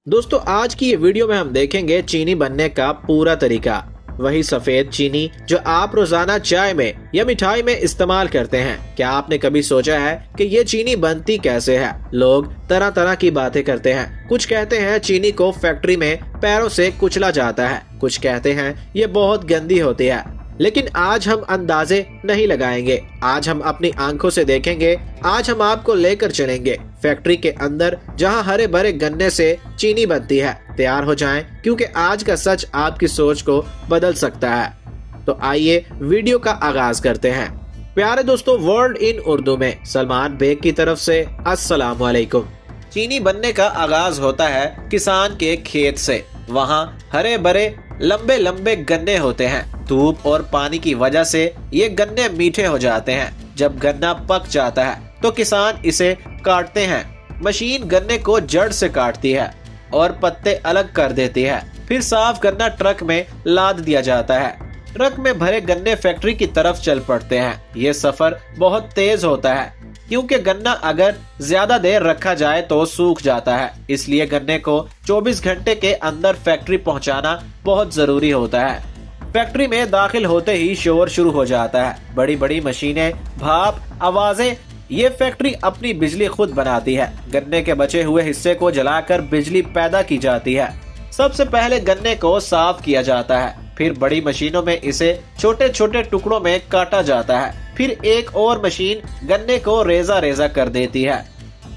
दोस्तों आज की ये वीडियो में हम देखेंगे चीनी बनने का पूरा तरीका। वही सफेद चीनी जो आप रोजाना चाय में या मिठाई में इस्तेमाल करते हैं। क्या आपने कभी सोचा है कि ये चीनी बनती कैसे है? लोग तरह तरह की बातें करते हैं। कुछ कहते हैं चीनी को फैक्ट्री में पैरों से कुचला जाता है, कुछ कहते हैं ये बहुत गंदी होती है। लेकिन आज हम अंदाजे नहीं लगाएंगे, आज हम अपनी आंखों से देखेंगे। आज हम आपको लेकर चलेंगे फैक्ट्री के अंदर जहां हरे भरे गन्ने से चीनी बनती है। तैयार हो जाएं, क्योंकि आज का सच आपकी सोच को बदल सकता है। तो आइए वीडियो का आगाज करते हैं। प्यारे दोस्तों, वर्ल्ड इन उर्दू में सलमान बेग की तरफ से अस्सलाम वालेकुम। चीनी बनने का आगाज होता है किसान के खेत से। वहाँ हरे भरे लंबे लंबे गन्ने होते हैं। धूप और पानी की वजह से ये गन्ने मीठे हो जाते हैं। जब गन्ना पक जाता है तो किसान इसे काटते हैं। मशीन गन्ने को जड़ से काटती है और पत्ते अलग कर देती है। फिर साफ गन्ना ट्रक में लाद दिया जाता है। ट्रक में भरे गन्ने फैक्ट्री की तरफ चल पड़ते हैं। ये सफर बहुत तेज होता है, क्योंकि गन्ना अगर ज्यादा देर रखा जाए तो सूख जाता है। इसलिए गन्ने को 24 घंटे के अंदर फैक्ट्री पहुंचाना बहुत जरूरी होता है। फैक्ट्री में दाखिल होते ही शोर शुरू हो जाता है। बड़ी बड़ी मशीनें, भाप, आवाजें। ये फैक्ट्री अपनी बिजली खुद बनाती है। गन्ने के बचे हुए हिस्से को जलाकर बिजली पैदा की जाती है। सबसे पहले गन्ने को साफ किया जाता है, फिर बड़ी मशीनों में इसे छोटे छोटे टुकड़ों में काटा जाता है। फिर एक और मशीन गन्ने को रेजा रेजा कर देती है।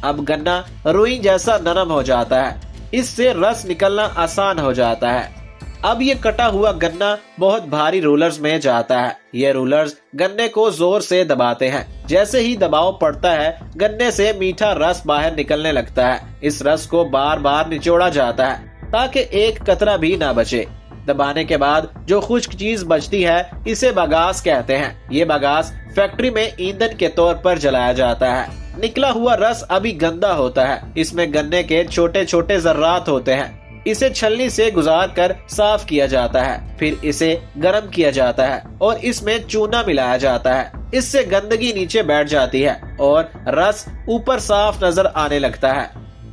अब गन्ना रुई जैसा नरम हो जाता है। इससे रस निकलना आसान हो जाता है। अब ये कटा हुआ गन्ना बहुत भारी रोलर्स में जाता है। ये रोलर्स गन्ने को जोर से दबाते हैं। जैसे ही दबाव पड़ता है, गन्ने से मीठा रस बाहर निकलने लगता है। इस रस को बार बार निचोड़ा जाता है ताकि एक कतरा भी ना बचे। दबाने के बाद जो खुश्क चीज बचती है इसे बगास कहते हैं। ये बगास फैक्ट्री में ईंधन के तौर पर जलाया जाता है। निकला हुआ रस अभी गंदा होता है। इसमें गन्ने के छोटे छोटे जर्रात होते हैं। इसे छलनी से गुजार कर साफ किया जाता है। फिर इसे गर्म किया जाता है और इसमें चूना मिलाया जाता है। इससे गंदगी नीचे बैठ जाती है और रस ऊपर साफ नजर आने लगता है।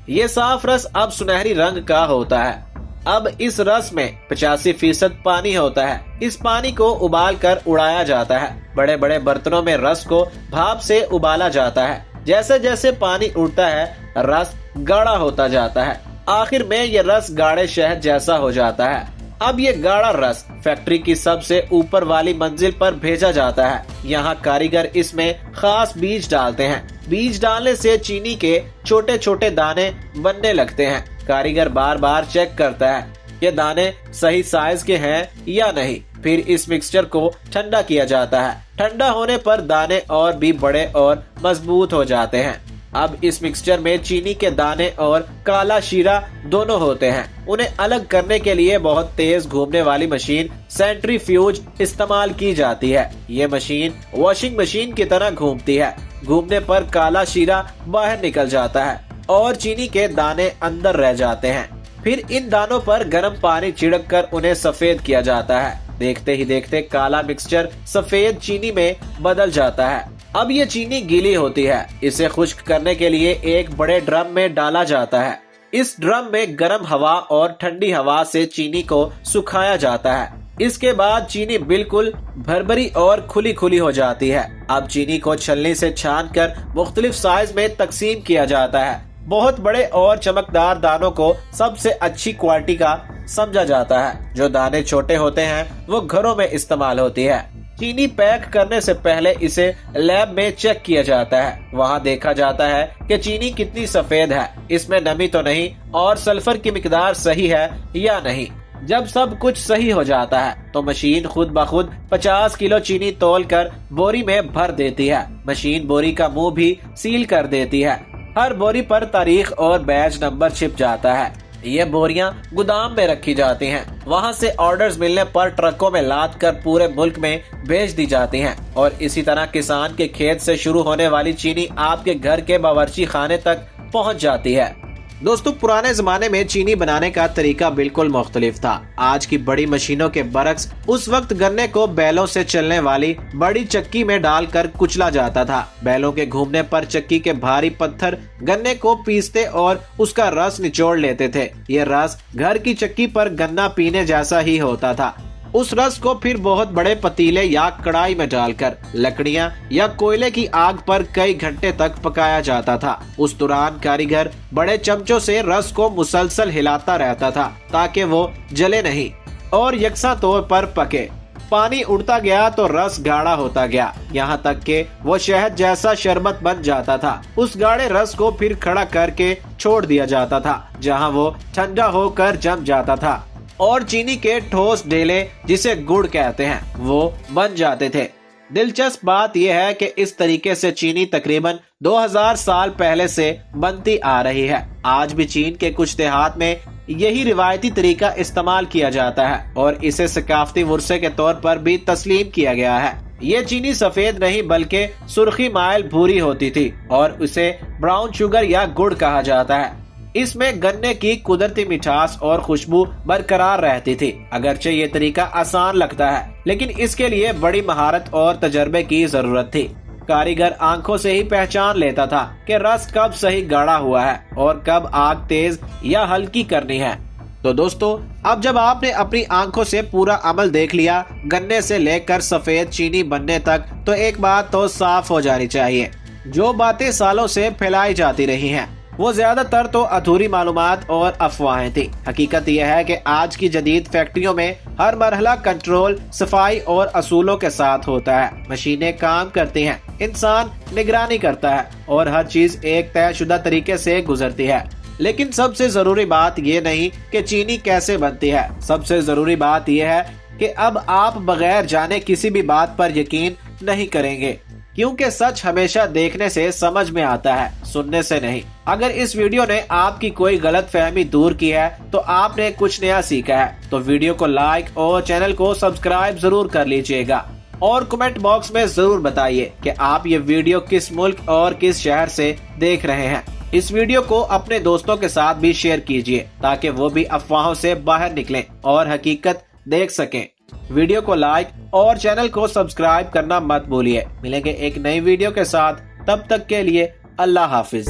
ये साफ रस अब सुनहरी रंग का होता है। अब इस रस में 85% पानी होता है। इस पानी को उबाल कर उड़ाया जाता है। बड़े बड़े बर्तनों में रस को भाप से उबाला जाता है। जैसे जैसे पानी उड़ता है, रस गाढ़ा होता जाता है। आखिर में ये रस गाढ़े शहद जैसा हो जाता है। अब ये गाढ़ा रस फैक्ट्री की सबसे ऊपर वाली मंजिल पर भेजा जाता है। यहाँ कारीगर इसमें खास बीज डालते हैं। बीज डालने से चीनी के छोटे छोटे दाने बनने लगते हैं। कारीगर बार बार चेक करता है ये दाने सही साइज के हैं या नहीं। फिर इस मिक्सचर को ठंडा किया जाता है। ठंडा होने पर दाने और भी बड़े और मजबूत हो जाते हैं। अब इस मिक्सचर में चीनी के दाने और काला शीरा दोनों होते हैं। उन्हें अलग करने के लिए बहुत तेज घूमने वाली मशीन सेंट्रीफ्यूज इस्तेमाल की जाती है। ये मशीन वॉशिंग मशीन की तरह घूमती है। घूमने पर काला शीरा बाहर निकल जाता है और चीनी के दाने अंदर रह जाते हैं। फिर इन दानों पर गर्म पानी छिड़क कर उन्हें सफेद किया जाता है। देखते ही देखते काला मिक्सचर सफेद चीनी में बदल जाता है। अब ये चीनी गीली होती है। इसे खुश्क करने के लिए एक बड़े ड्रम में डाला जाता है। इस ड्रम में गर्म हवा और ठंडी हवा से चीनी को सुखाया जाता है। इसके बाद चीनी बिल्कुल भरभरी और खुली खुली हो जाती है। अब चीनी को छलनी से छान कर मुख्तलिफ साइज में तकसीम किया जाता है। बहुत बड़े और चमकदार दानों को सबसे अच्छी क्वालिटी का समझा जाता है। जो दाने छोटे होते हैं वो घरों में इस्तेमाल होती है। चीनी पैक करने से पहले इसे लैब में चेक किया जाता है। वहाँ देखा जाता है कि चीनी कितनी सफेद है, इसमें नमी तो नहीं और सल्फर की मिकदार सही है या नहीं। जब सब कुछ सही हो जाता है तो मशीन खुद ब खुद 50 किलो चीनी तौल कर बोरी में भर देती है। मशीन बोरी का मुंह भी सील कर देती है। हर बोरी पर तारीख और बैच नंबर छिप जाता है। ये बोरियां गोदाम में रखी जाती हैं। वहां से ऑर्डर्स मिलने पर ट्रकों में लाद कर पूरे मुल्क में भेज दी जाती हैं। और इसी तरह किसान के खेत से शुरू होने वाली चीनी आपके घर के बावर्ची खाने तक पहुंच जाती है। दोस्तों पुराने जमाने में चीनी बनाने का तरीका बिल्कुल मुख्तलिफ था। आज की बड़ी मशीनों के बरक्स उस वक्त गन्ने को बैलों से चलने वाली बड़ी चक्की में डालकर कुचला जाता था। बैलों के घूमने पर चक्की के भारी पत्थर गन्ने को पीसते और उसका रस निचोड़ लेते थे। ये रस घर की चक्की पर गन्ना पीने जैसा ही होता था। उस रस को फिर बहुत बड़े पतीले या कढ़ाई में डालकर लकड़ियां या कोयले की आग पर कई घंटे तक पकाया जाता था। उस दौरान कारीगर बड़े चमचों से रस को मुसलसल हिलाता रहता था ताकि वो जले नहीं और यकसा तौर पर पके। पानी उड़ता गया तो रस गाढ़ा होता गया, यहाँ तक कि वो शहद जैसा शरबत बन जाता था। उस गाढ़े रस को फिर खड़ा करके छोड़ दिया जाता था, जहाँ वो ठंडा होकर जम जाता था और चीनी के ठोस ढेले, जिसे गुड़ कहते हैं, वो बन जाते थे। दिलचस्प बात यह है कि इस तरीके से चीनी तकरीबन 2000 साल पहले से बनती आ रही है। आज भी चीन के कुछ देहात में यही रिवायती तरीका इस्तेमाल किया जाता है और इसे सकाफती वर्से के तौर पर भी तस्लीम किया गया है। ये चीनी सफेद नहीं बल्कि सुर्खी माइल भूरी होती थी और उसे ब्राउन शुगर या गुड़ कहा जाता है। इसमें गन्ने की कुदरती मिठास और खुशबू बरकरार रहती थी। अगरचे ये तरीका आसान लगता है, लेकिन इसके लिए बड़ी महारत और तजर्बे की जरूरत थी। कारीगर आंखों से ही पहचान लेता था कि रस कब सही गाढ़ा हुआ है और कब आग तेज या हल्की करनी है। तो दोस्तों, अब जब आपने अपनी आंखों से पूरा अमल देख लिया, गन्ने से लेकर सफेद चीनी बनने तक, तो एक बात तो साफ हो जानी चाहिए। जो बातें सालों से फैलाई जाती रही हैं, वो ज्यादातर तो अधूरी मालूमात और अफवाहें थी। हकीकत यह है कि आज की जदीद फैक्ट्रियों में हर मरहला कंट्रोल, सफाई और असूलों के साथ होता है। मशीनें काम करती हैं, इंसान निगरानी करता है और हर चीज एक तयशुदा तरीके से गुजरती है। लेकिन सबसे जरूरी बात ये नहीं कि चीनी कैसे बनती है, सबसे जरूरी बात यह है कि अब आप बगैर जाने किसी भी बात पर यकीन नहीं करेंगे, क्योंकि सच हमेशा देखने से समझ में आता है, सुनने से नहीं। अगर इस वीडियो ने आपकी कोई गलत फहमी दूर की है तो आपने कुछ नया सीखा है, तो वीडियो को लाइक और चैनल को सब्सक्राइब जरूर कर लीजिएगा और कमेंट बॉक्स में जरूर बताइए कि आप ये वीडियो किस मुल्क और किस शहर से देख रहे हैं। इस वीडियो को अपने दोस्तों के साथ भी शेयर कीजिए ताकि वो भी अफवाहों से बाहर निकलें और हकीकत देख सकें। वीडियो को लाइक और चैनल को सब्सक्राइब करना मत भूलिए। मिलेंगे एक नई वीडियो के साथ, तब तक के लिए अल्लाह हाफिज।